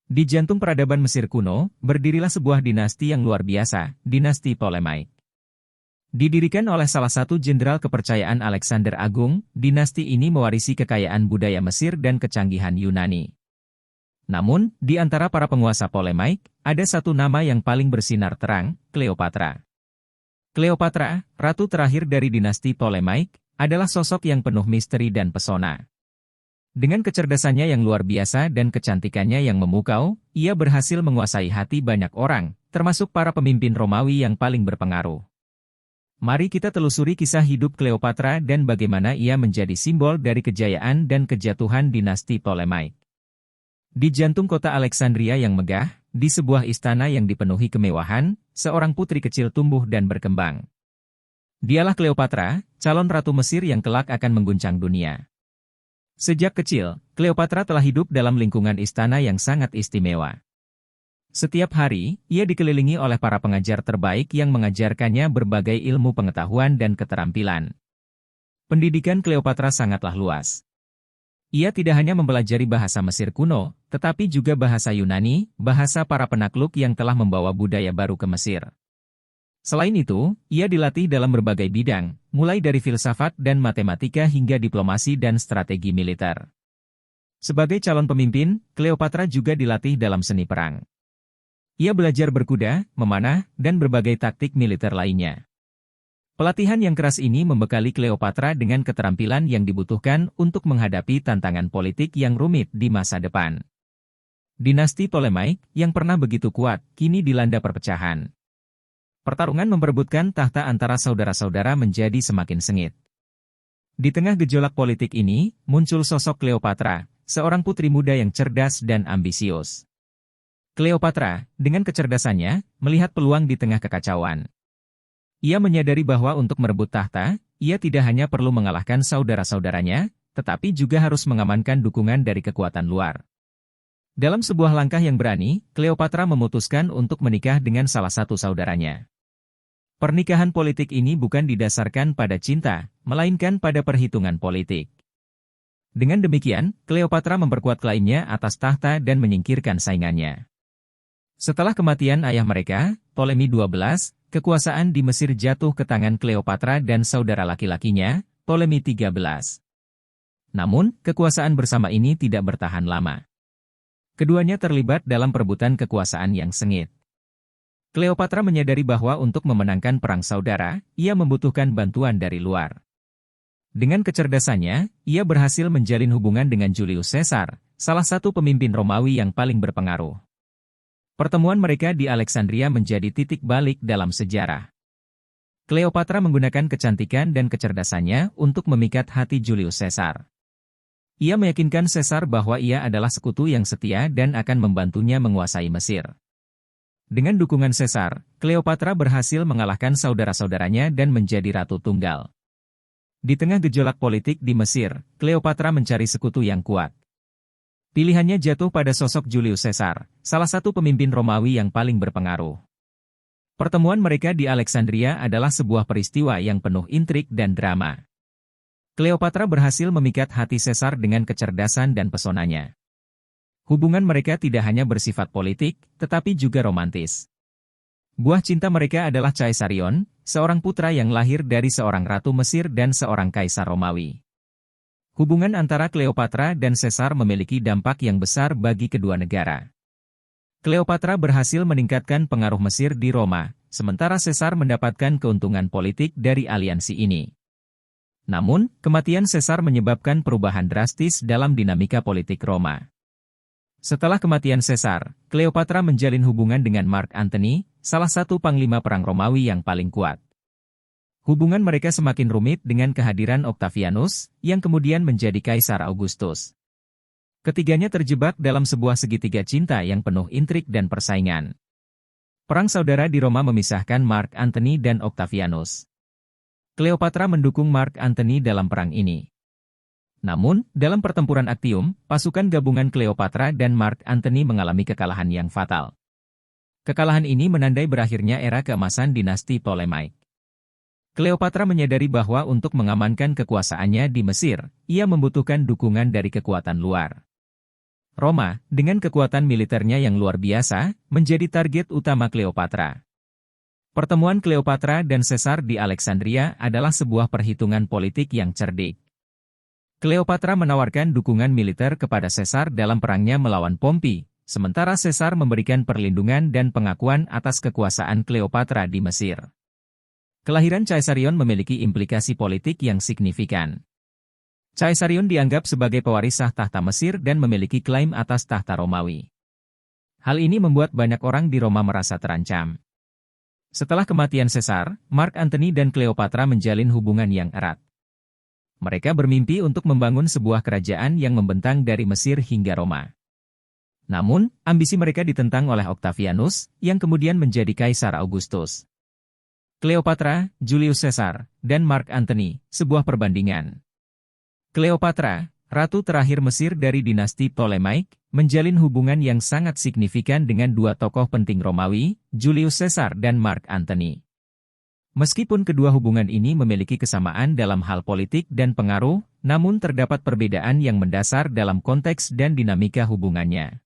Di jantung peradaban Mesir kuno, berdirilah sebuah dinasti yang luar biasa, dinasti Ptolemaic. Didirikan oleh salah satu jenderal kepercayaan Alexander Agung, dinasti ini mewarisi kekayaan budaya Mesir dan kecanggihan Yunani. Namun, di antara para penguasa Ptolemaic, ada satu nama yang paling bersinar terang, Cleopatra. Cleopatra, ratu terakhir dari dinasti Ptolemaic, adalah sosok yang penuh misteri dan pesona. Dengan kecerdasannya yang luar biasa dan kecantikannya yang memukau, ia berhasil menguasai hati banyak orang, termasuk para pemimpin Romawi yang paling berpengaruh. Mari kita telusuri kisah hidup Cleopatra dan bagaimana ia menjadi simbol dari kejayaan dan kejatuhan dinasti Ptolemaic. Di jantung kota Alexandria yang megah, di sebuah istana yang dipenuhi kemewahan, seorang putri kecil tumbuh dan berkembang. Dialah Cleopatra, calon ratu Mesir yang kelak akan mengguncang dunia. Sejak kecil, Cleopatra telah hidup dalam lingkungan istana yang sangat istimewa. Setiap hari, ia dikelilingi oleh para pengajar terbaik yang mengajarkannya berbagai ilmu pengetahuan dan keterampilan. Pendidikan Cleopatra sangatlah luas. Ia tidak hanya mempelajari bahasa Mesir kuno, tetapi juga bahasa Yunani, bahasa para penakluk yang telah membawa budaya baru ke Mesir. Selain itu, ia dilatih dalam berbagai bidang, mulai dari filsafat dan matematika hingga diplomasi dan strategi militer. Sebagai calon pemimpin, Cleopatra juga dilatih dalam seni perang. Ia belajar berkuda, memanah, dan berbagai taktik militer lainnya. Pelatihan yang keras ini membekali Cleopatra dengan keterampilan yang dibutuhkan untuk menghadapi tantangan politik yang rumit di masa depan. Dinasti Ptolemaic, yang pernah begitu kuat, kini dilanda perpecahan. Pertarungan memperebutkan tahta antara saudara-saudara menjadi semakin sengit. Di tengah gejolak politik ini, muncul sosok Cleopatra, seorang putri muda yang cerdas dan ambisius. Cleopatra, dengan kecerdasannya, melihat peluang di tengah kekacauan. Ia menyadari bahwa untuk merebut tahta, ia tidak hanya perlu mengalahkan saudara-saudaranya, tetapi juga harus mengamankan dukungan dari kekuatan luar. Dalam sebuah langkah yang berani, Cleopatra memutuskan untuk menikah dengan salah satu saudaranya. Pernikahan politik ini bukan didasarkan pada cinta, melainkan pada perhitungan politik. Dengan demikian, Cleopatra memperkuat klaimnya atas tahta dan menyingkirkan saingannya. Setelah kematian ayah mereka, Ptolemy XII, kekuasaan di Mesir jatuh ke tangan Cleopatra dan saudara laki-lakinya, Ptolemy XIII. Namun, kekuasaan bersama ini tidak bertahan lama. Keduanya terlibat dalam perebutan kekuasaan yang sengit. Cleopatra menyadari bahwa untuk memenangkan perang saudara, ia membutuhkan bantuan dari luar. Dengan kecerdasannya, ia berhasil menjalin hubungan dengan Julius Caesar, salah satu pemimpin Romawi yang paling berpengaruh. Pertemuan mereka di Alexandria menjadi titik balik dalam sejarah. Cleopatra menggunakan kecantikan dan kecerdasannya untuk memikat hati Julius Caesar. Ia meyakinkan Caesar bahwa ia adalah sekutu yang setia dan akan membantunya menguasai Mesir. Dengan dukungan Caesar, Cleopatra berhasil mengalahkan saudara-saudaranya dan menjadi ratu tunggal. Di tengah gejolak politik di Mesir, Cleopatra mencari sekutu yang kuat. Pilihannya jatuh pada sosok Julius Caesar, salah satu pemimpin Romawi yang paling berpengaruh. Pertemuan mereka di Alexandria adalah sebuah peristiwa yang penuh intrik dan drama. Cleopatra berhasil memikat hati Caesar dengan kecerdasan dan pesonanya. Hubungan mereka tidak hanya bersifat politik, tetapi juga romantis. Buah cinta mereka adalah Caesarion, seorang putra yang lahir dari seorang ratu Mesir dan seorang kaisar Romawi. Hubungan antara Cleopatra dan Caesar memiliki dampak yang besar bagi kedua negara. Cleopatra berhasil meningkatkan pengaruh Mesir di Roma, sementara Caesar mendapatkan keuntungan politik dari aliansi ini. Namun, kematian Caesar menyebabkan perubahan drastis dalam dinamika politik Roma. Setelah kematian Caesar, Cleopatra menjalin hubungan dengan Mark Antony, salah satu panglima perang Romawi yang paling kuat. Hubungan mereka semakin rumit dengan kehadiran Octavianus, yang kemudian menjadi Kaisar Augustus. Ketiganya terjebak dalam sebuah segitiga cinta yang penuh intrik dan persaingan. Perang saudara di Roma memisahkan Mark Antony dan Octavianus. Cleopatra mendukung Mark Antony dalam perang ini. Namun, dalam pertempuran Actium, pasukan gabungan Cleopatra dan Mark Antony mengalami kekalahan yang fatal. Kekalahan ini menandai berakhirnya era keemasan dinasti Ptolemaic. Cleopatra menyadari bahwa untuk mengamankan kekuasaannya di Mesir, ia membutuhkan dukungan dari kekuatan luar. Roma, dengan kekuatan militernya yang luar biasa, menjadi target utama Kleopatra. Pertemuan Kleopatra dan Caesar di Alexandria adalah sebuah perhitungan politik yang cerdik. Kleopatra menawarkan dukungan militer kepada Caesar dalam perangnya melawan Pompei, sementara Caesar memberikan perlindungan dan pengakuan atas kekuasaan Kleopatra di Mesir. Kelahiran Caesarion memiliki implikasi politik yang signifikan. Caesarion dianggap sebagai pewaris sah tahta Mesir dan memiliki klaim atas tahta Romawi. Hal ini membuat banyak orang di Roma merasa terancam. Setelah kematian Caesar, Mark Antony dan Kleopatra menjalin hubungan yang erat. Mereka bermimpi untuk membangun sebuah kerajaan yang membentang dari Mesir hingga Roma. Namun, ambisi mereka ditentang oleh Octavianus, yang kemudian menjadi Kaisar Augustus. Kleopatra, Julius Caesar, dan Mark Antony, sebuah perbandingan. Kleopatra, ratu terakhir Mesir dari dinasti Ptolemaic, menjalin hubungan yang sangat signifikan dengan dua tokoh penting Romawi, Julius Caesar dan Mark Antony. Meskipun kedua hubungan ini memiliki kesamaan dalam hal politik dan pengaruh, namun terdapat perbedaan yang mendasar dalam konteks dan dinamika hubungannya.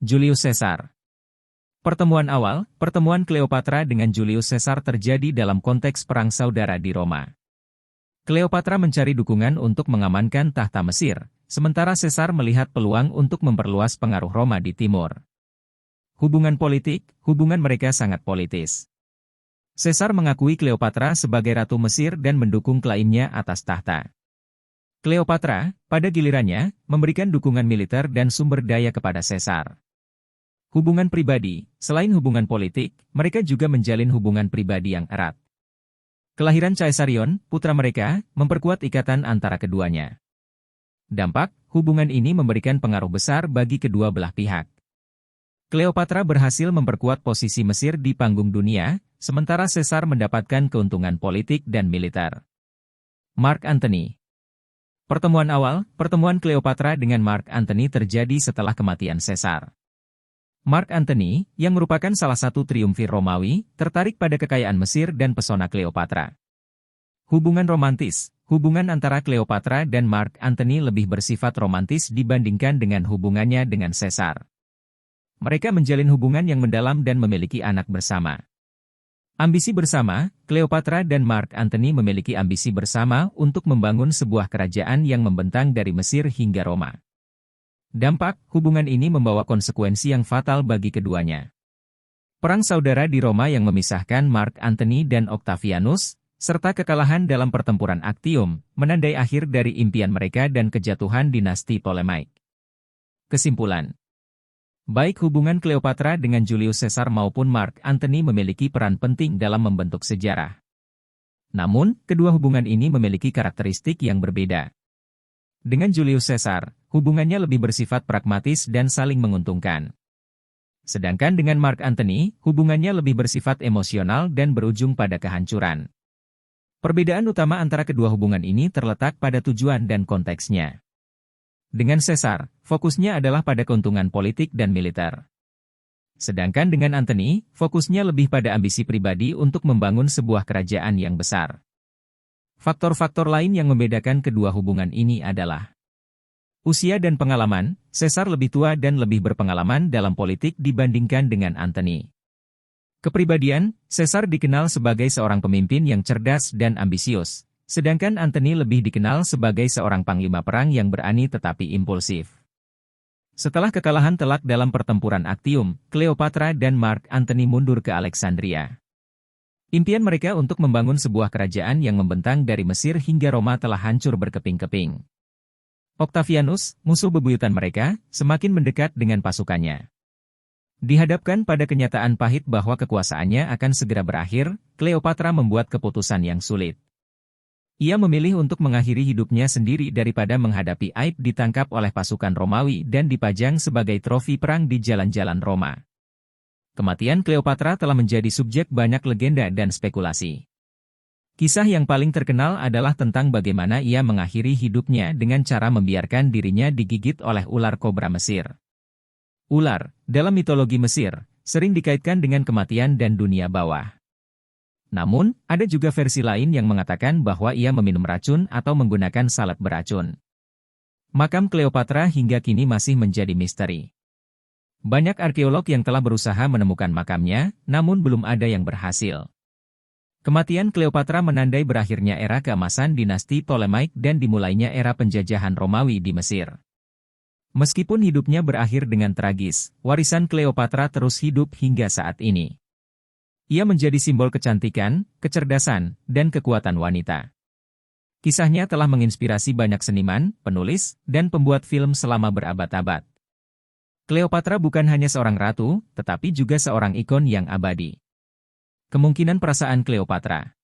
Julius Caesar. Pertemuan awal, pertemuan Kleopatra dengan Julius Caesar terjadi dalam konteks perang saudara di Roma. Kleopatra mencari dukungan untuk mengamankan tahta Mesir, sementara Caesar melihat peluang untuk memperluas pengaruh Roma di timur. Hubungan politik, hubungan mereka sangat politis. Caesar mengakui Kleopatra sebagai ratu Mesir dan mendukung klaimnya atas tahta. Kleopatra, pada gilirannya, memberikan dukungan militer dan sumber daya kepada Caesar. Hubungan pribadi, selain hubungan politik, mereka juga menjalin hubungan pribadi yang erat. Kelahiran Caesarion, putra mereka, memperkuat ikatan antara keduanya. Dampak, hubungan ini memberikan pengaruh besar bagi kedua belah pihak. Kleopatra berhasil memperkuat posisi Mesir di panggung dunia, sementara Caesar mendapatkan keuntungan politik dan militer. Mark Antony. Pertemuan awal, pertemuan Kleopatra dengan Mark Antony terjadi setelah kematian Caesar. Mark Antony, yang merupakan salah satu triumvir Romawi, tertarik pada kekayaan Mesir dan pesona Kleopatra. Hubungan romantis, hubungan antara Kleopatra dan Mark Antony lebih bersifat romantis dibandingkan dengan hubungannya dengan Caesar. Mereka menjalin hubungan yang mendalam dan memiliki anak bersama. Ambisi bersama, Kleopatra dan Mark Antony memiliki ambisi bersama untuk membangun sebuah kerajaan yang membentang dari Mesir hingga Roma. Dampak, hubungan ini membawa konsekuensi yang fatal bagi keduanya. Perang saudara di Roma yang memisahkan Mark Antony dan Octavianus, serta kekalahan dalam pertempuran Actium, menandai akhir dari impian mereka dan kejatuhan dinasti Ptolemaic. Kesimpulan. Baik hubungan Kleopatra dengan Julius Caesar maupun Mark Antony memiliki peran penting dalam membentuk sejarah. Namun, kedua hubungan ini memiliki karakteristik yang berbeda. Dengan Julius Caesar, hubungannya lebih bersifat pragmatis dan saling menguntungkan. Sedangkan dengan Mark Antony, hubungannya lebih bersifat emosional dan berujung pada kehancuran. Perbedaan utama antara kedua hubungan ini terletak pada tujuan dan konteksnya. Dengan Caesar, fokusnya adalah pada keuntungan politik dan militer. Sedangkan dengan Antony, fokusnya lebih pada ambisi pribadi untuk membangun sebuah kerajaan yang besar. Faktor-faktor lain yang membedakan kedua hubungan ini adalah usia dan pengalaman. Caesar lebih tua dan lebih berpengalaman dalam politik dibandingkan dengan Antony. Kepribadian, Caesar dikenal sebagai seorang pemimpin yang cerdas dan ambisius, sedangkan Antony lebih dikenal sebagai seorang panglima perang yang berani tetapi impulsif. Setelah kekalahan telak dalam pertempuran Actium, Kleopatra dan Mark Antony mundur ke Alexandria. Impian mereka untuk membangun sebuah kerajaan yang membentang dari Mesir hingga Roma telah hancur berkeping-keping. Octavianus, musuh bebuyutan mereka, semakin mendekat dengan pasukannya. Dihadapkan pada kenyataan pahit bahwa kekuasaannya akan segera berakhir, Kleopatra membuat keputusan yang sulit. Ia memilih untuk mengakhiri hidupnya sendiri daripada menghadapi aib ditangkap oleh pasukan Romawi dan dipajang sebagai trofi perang di jalan-jalan Roma. Kematian Kleopatra telah menjadi subjek banyak legenda dan spekulasi. Kisah yang paling terkenal adalah tentang bagaimana ia mengakhiri hidupnya dengan cara membiarkan dirinya digigit oleh ular kobra Mesir. Ular, dalam mitologi Mesir, sering dikaitkan dengan kematian dan dunia bawah. Namun, ada juga versi lain yang mengatakan bahwa ia meminum racun atau menggunakan salep beracun. Makam Cleopatra hingga kini masih menjadi misteri. Banyak arkeolog yang telah berusaha menemukan makamnya, namun belum ada yang berhasil. Kematian Cleopatra menandai berakhirnya era keemasan dinasti Ptolemaic dan dimulainya era penjajahan Romawi di Mesir. Meskipun hidupnya berakhir dengan tragis, warisan Cleopatra terus hidup hingga saat ini. Ia menjadi simbol kecantikan, kecerdasan, dan kekuatan wanita. Kisahnya telah menginspirasi banyak seniman, penulis, dan pembuat film selama berabad-abad. Cleopatra bukan hanya seorang ratu, tetapi juga seorang ikon yang abadi. Kemungkinan perasaan Cleopatra.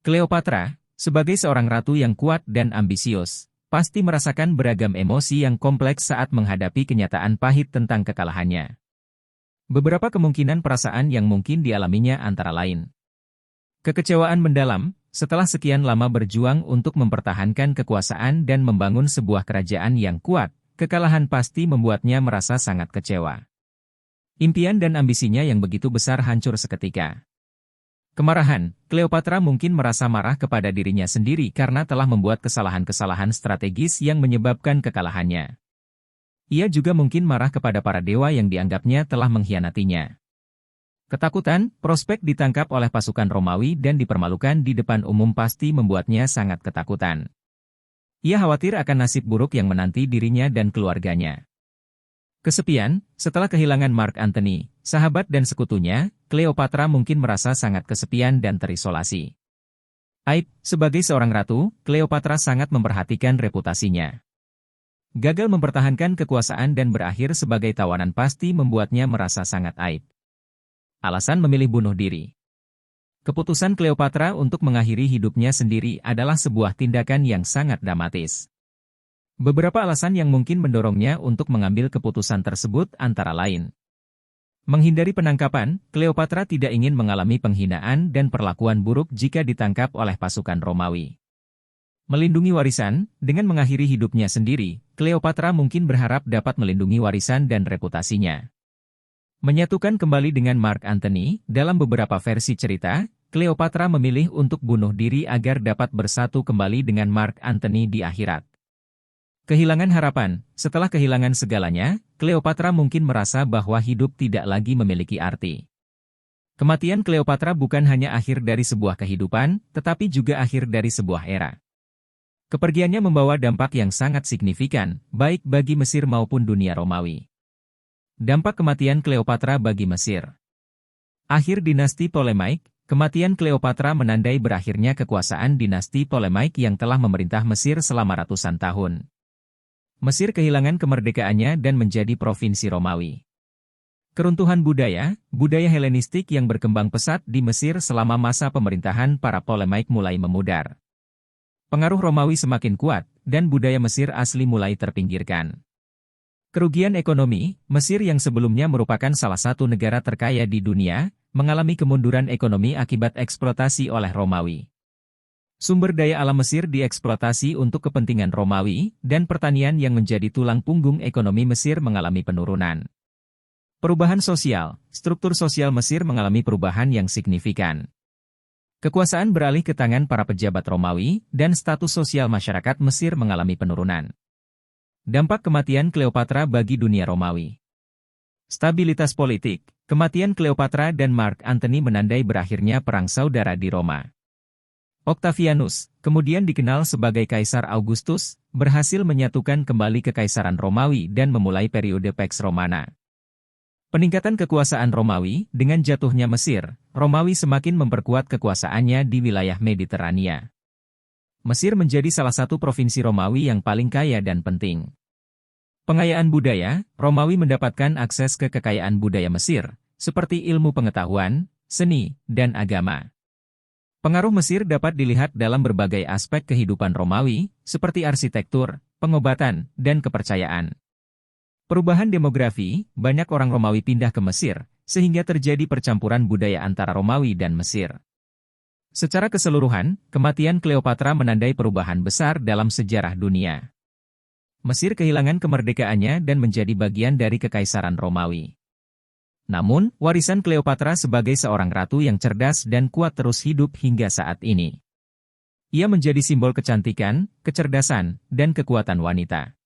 Cleopatra, sebagai seorang ratu yang kuat dan ambisius, pasti merasakan beragam emosi yang kompleks saat menghadapi kenyataan pahit tentang kekalahannya. Beberapa kemungkinan perasaan yang mungkin dialaminya antara lain. Kekecewaan mendalam, setelah sekian lama berjuang untuk mempertahankan kekuasaan dan membangun sebuah kerajaan yang kuat, kekalahan pasti membuatnya merasa sangat kecewa. Impian dan ambisinya yang begitu besar hancur seketika. Kemarahan, Cleopatra mungkin merasa marah kepada dirinya sendiri karena telah membuat kesalahan-kesalahan strategis yang menyebabkan kekalahannya. Ia juga mungkin marah kepada para dewa yang dianggapnya telah mengkhianatinya. Ketakutan, prospek ditangkap oleh pasukan Romawi dan dipermalukan di depan umum pasti membuatnya sangat ketakutan. Ia khawatir akan nasib buruk yang menanti dirinya dan keluarganya. Kesepian, setelah kehilangan Mark Antony, sahabat dan sekutunya, Cleopatra mungkin merasa sangat kesepian dan terisolasi. Aib, sebagai seorang ratu, Cleopatra sangat memperhatikan reputasinya. Gagal mempertahankan kekuasaan dan berakhir sebagai tawanan pasti membuatnya merasa sangat aib. Alasan memilih bunuh diri. Keputusan Cleopatra untuk mengakhiri hidupnya sendiri adalah sebuah tindakan yang sangat dramatis. Beberapa alasan yang mungkin mendorongnya untuk mengambil keputusan tersebut antara lain. Menghindari penangkapan, Cleopatra tidak ingin mengalami penghinaan dan perlakuan buruk jika ditangkap oleh pasukan Romawi. Melindungi warisan, dengan mengakhiri hidupnya sendiri, Cleopatra mungkin berharap dapat melindungi warisan dan reputasinya. Menyatukan kembali dengan Mark Antony, dalam beberapa versi cerita, Cleopatra memilih untuk bunuh diri agar dapat bersatu kembali dengan Mark Antony di akhirat. Kehilangan harapan, setelah kehilangan segalanya, Cleopatra mungkin merasa bahwa hidup tidak lagi memiliki arti. Kematian Cleopatra bukan hanya akhir dari sebuah kehidupan, tetapi juga akhir dari sebuah era. Kepergiannya membawa dampak yang sangat signifikan, baik bagi Mesir maupun dunia Romawi. Dampak kematian Cleopatra bagi Mesir. Akhir dinasti Ptolemaic, kematian Cleopatra menandai berakhirnya kekuasaan dinasti Ptolemaic yang telah memerintah Mesir selama ratusan tahun. Mesir kehilangan kemerdekaannya dan menjadi provinsi Romawi. Keruntuhan budaya Helenistik yang berkembang pesat di Mesir selama masa pemerintahan para Ptolemaic mulai memudar. Pengaruh Romawi semakin kuat, dan budaya Mesir asli mulai terpinggirkan. Kerugian ekonomi, Mesir yang sebelumnya merupakan salah satu negara terkaya di dunia, mengalami kemunduran ekonomi akibat eksploitasi oleh Romawi. Sumber daya alam Mesir dieksploitasi untuk kepentingan Romawi, dan pertanian yang menjadi tulang punggung ekonomi Mesir mengalami penurunan. Perubahan sosial, struktur sosial Mesir mengalami perubahan yang signifikan. Kekuasaan beralih ke tangan para pejabat Romawi, dan status sosial masyarakat Mesir mengalami penurunan. Dampak kematian Cleopatra bagi dunia Romawi. Stabilitas politik, kematian Cleopatra dan Mark Antony menandai berakhirnya perang saudara di Roma. Octavianus, kemudian dikenal sebagai Kaisar Augustus, berhasil menyatukan kembali kekaisaran Romawi dan memulai periode Pax Romana. Peningkatan kekuasaan Romawi, dengan jatuhnya Mesir, Romawi semakin memperkuat kekuasaannya di wilayah Mediterania. Mesir menjadi salah satu provinsi Romawi yang paling kaya dan penting. Pengayaan budaya, Romawi mendapatkan akses ke kekayaan budaya Mesir, seperti ilmu pengetahuan, seni, dan agama. Pengaruh Mesir dapat dilihat dalam berbagai aspek kehidupan Romawi, seperti arsitektur, pengobatan, dan kepercayaan. Perubahan demografi, banyak orang Romawi pindah ke Mesir, sehingga terjadi percampuran budaya antara Romawi dan Mesir. Secara keseluruhan, kematian Cleopatra menandai perubahan besar dalam sejarah dunia. Mesir kehilangan kemerdekaannya dan menjadi bagian dari Kekaisaran Romawi. Namun, warisan Cleopatra sebagai seorang ratu yang cerdas dan kuat terus hidup hingga saat ini. Ia menjadi simbol kecantikan, kecerdasan, dan kekuatan wanita.